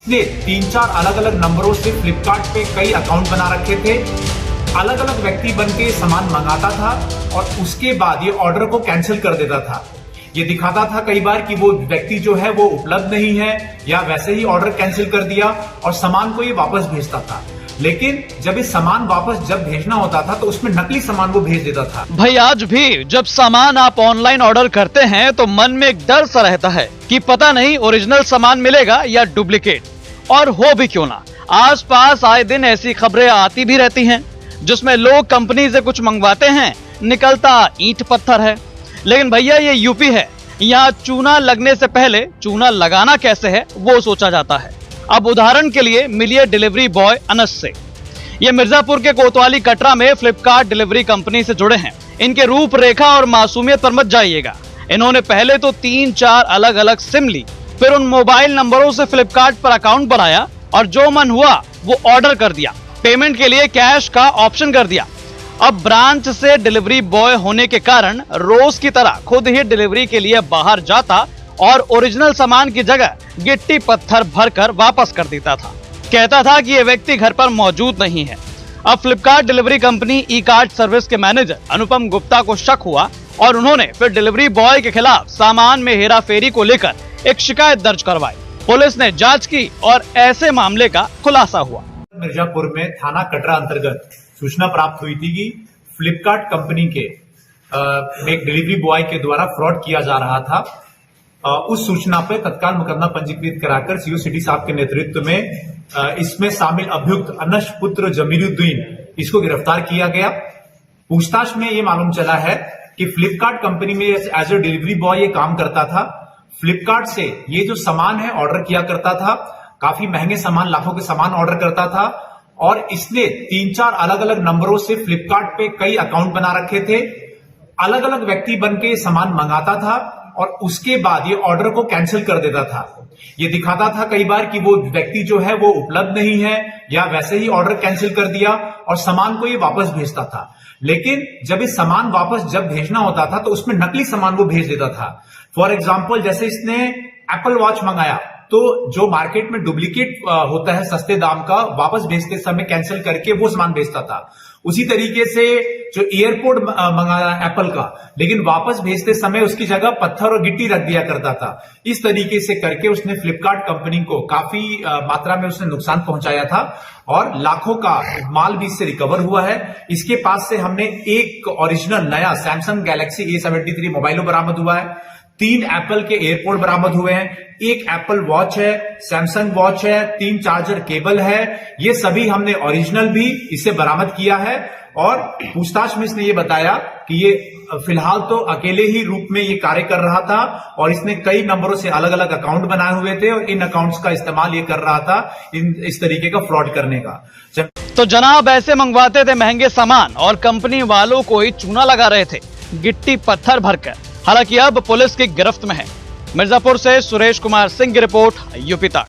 ने 3-4 अलग अलग नंबरों से फ्लिपकार्ट पे कई अकाउंट बना रखे थे। अलग अलग व्यक्ति बन के सामान मंगाता था और उसके बाद ये ऑर्डर को कैंसिल कर देता था। ये दिखाता था कई बार कि वो व्यक्ति जो है वो उपलब्ध नहीं है या वैसे ही ऑर्डर कैंसिल कर दिया और सामान को ये वापस भेजता था। लेकिन जब ये सामान वापस जब भेजना होता था तो उसमें नकली सामान वो भेज देता था। भाई आज भी जब सामान आप ऑनलाइन ऑर्डर करते हैं तो मन में एक डर सा रहता है कि पता नहीं ओरिजिनल सामान मिलेगा या डुप्लीकेट, और हो भी क्यों ना। आसपास आए दिन ऐसी खबरें आती भी रहती हैं जिसमें लोग कंपनी से कुछ मंगवाते हैं, निकलता ईंट पत्थर है। लेकिन भैया ये यूपी है, यहाँ चूना लगने से पहले चूना लगाना कैसे है वो सोचा जाता है। अब उदाहरण के लिए मिलिए डिलीवरी बॉय अनस से। ये मिर्जापुर के कोतवाली कटरा में फ्लिपकार्ट डिलीवरी कंपनी से जुड़े हैं। इनके रूपरेखा और मासूमियत पर मत जाइएगा। इन्होंने पहले तो 3-4 अलग अलग सिम ली, फिर उन मोबाइल नंबरों से फ्लिपकार्ट पर अकाउंट बनाया और जो मन हुआ वो ऑर्डर कर दिया। पेमेंट के लिए कैश का ऑप्शन कर दिया। अब ब्रांच से डिलीवरी बॉय होने के कारण रोज की तरह खुद ही डिलीवरी के लिए बाहर जाता और ओरिजिनल सामान की जगह गिट्टी पत्थर भरकर वापस कर देता था। कहता था कि यह व्यक्ति घर पर मौजूद नहीं है। अब Flipkart delivery company e cart service के मैनेजर अनुपम गुप्ता को शक हुआ और उन्होंने फिर डिलीवरी बॉय के खिलाफ सामान में हेराफेरी को लेकर एक शिकायत दर्ज करवाई। पुलिस ने जांच की और ऐसे मामले का खुलासा हुआ। मिर्जापुर में थाना कटरा अंतर्गत सूचना प्राप्त हुई थी कि फ्लिपकार्ट कंपनी के एक डिलीवरी बॉय के द्वारा फ्रॉड किया जा रहा था। उस सूचना पर तत्काल मुकदमा पंजीकृत कराकर सीओ सिटी साहब के नेतृत्व में इसमें शामिल अभियुक्त अनस पुत्र जमीरुद्दीन इसको गिरफ्तार किया गया। पूछताछ में ये मालूम चला है कि फ्लिपकार्ट कंपनी में एज ए डिलीवरी बॉय ये काम करता था। फ्लिपकार्ट से ये जो सामान है ऑर्डर किया करता था, काफी महंगे सामान, लाखों के सामान ऑर्डर करता था और इसने 3-4 अलग अलग नंबरों से फ्लिपकार्ट पे कई अकाउंट बना रखे थे। अलग अलग व्यक्ति बन के सामान मंगाता था और उसके बाद ये ऑर्डर को कैंसिल कर देता था। ये दिखाता था कई बार कि वो व्यक्ति जो है वो उपलब्ध नहीं है या वैसे ही ऑर्डर कैंसिल कर दिया और सामान को ये वापस भेजता था। लेकिन जब ये सामान वापस जब भेजना होता था तो उसमें नकली सामान वो भेज देता था। फॉर एग्जाम्पल, जैसे इसने एप्पल वॉच मंगाया तो जो मार्केट में डुप्लीकेट होता है सस्ते दाम का, वापस भेजते समय कैंसिल करके वो सामान भेजता था। उसी तरीके से जो एयरपोर्ट मंगाया एप्पल का, लेकिन वापस भेजते समय उसकी जगह पत्थर और गिट्टी रख दिया करता था। इस तरीके से करके उसने फ्लिपकार्ट कंपनी को काफी मात्रा में उसने नुकसान पहुंचाया था और लाखों का माल भी इससे रिकवर हुआ है। इसके पास से हमने एक ओरिजिनल नया सैमसंग गैलेक्सी A73 मोबाइल बरामद हुआ है, 3 एप्पल के एयरपोर्ट बरामद हुए हैं, 1 एप्पल वॉच है, सैमसंग वॉच है, 3 चार्जर केबल है। ये सभी हमने ओरिजिनल भी इसे बरामद किया है और पूछताछ में इसने ये बताया कि ये फिलहाल तो अकेले ही रूप में ये कार्य कर रहा था और इसने कई नंबरों से अलग अलग अकाउंट बनाए हुए थे और इन अकाउंट्स का इस्तेमाल ये कर रहा था इस तरीके का फ्रॉड करने का। तो जनाब ऐसे मंगवाते थे महंगे सामान और कंपनी वालों को ही चूना लगा रहे थे गिट्टी पत्थर भरकर। हालांकि अब पुलिस की गिरफ्त में है। मिर्जापुर से सुरेश कुमार सिंह की रिपोर्ट, यूपी तक।